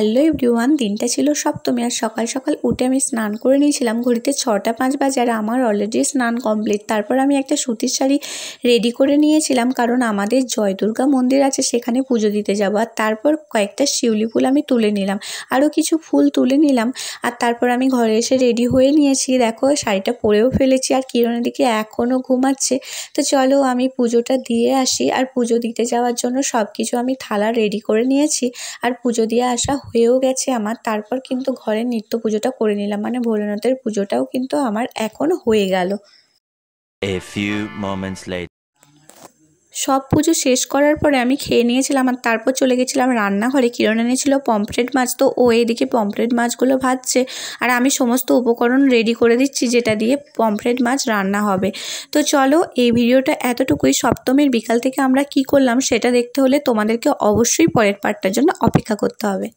Hello everyone, দিনটা ছিল সপ্তমী। আর সকাল সকাল উঠে আমি স্নান করে নিয়েছিলাম। ঘড়িতে 6টা 5 বাজে আর আমার অলরেডি স্নান কমপ্লিট। তারপর আমি একটা সুতির শাড়ি রেডি করে নিয়েছিলাম, কারণ আমাদের জয় দুর্গা মন্দির আছে, সেখানে পুজো দিতে যাবো। আর তারপর কয়েকটা শিউলি ফুল আমি তুলে নিলাম, আরও কিছু ফুল তুলে নিলাম। আর তারপর আমি ঘরে এসে রেডি হয়ে নিয়েছি। দেখো শাড়িটা পরেও ফেলেছি, আর কিরণের দিকে এখনও ঘুমাচ্ছে। তো চলো আমি পুজোটা দিয়ে আসি। আর পুজো দিতে যাওয়ার জন্য সব কিছু আমি থালা রেডি করে নিয়েছি, আর পুজো দিয়ে আসা হয়েও গেছে আমার। তারপর কিন্তু ঘরের নিত্য পুজোটা করে নিলাম, মানে ভোলেনাথের পুজোটাও কিন্তু আমার এখন হয়ে গেল। A few moments later. সব পুজো শেষ করার পরে আমি খেয়ে নিয়েছিলাম, আর তারপর চলে গেছিলাম রান্নাঘরে। কিরণ এনেছিল পমফ্রেট মাছ, তো ও এদিকে পমফ্রেট মাছগুলো ভাজছে, আর আমি সমস্ত উপকরণ রেডি করে দিচ্ছি যেটা দিয়ে পমফ্রেট মাছ রান্না হবে। তো চলো, এই ভিডিওটা এতটুকুই। সপ্তমীর বিকাল থেকে আমরা কি করলাম সেটা দেখতে হলে তোমাদেরকে অবশ্যই পরের পার্টটার জন্য অপেক্ষা করতে হবে।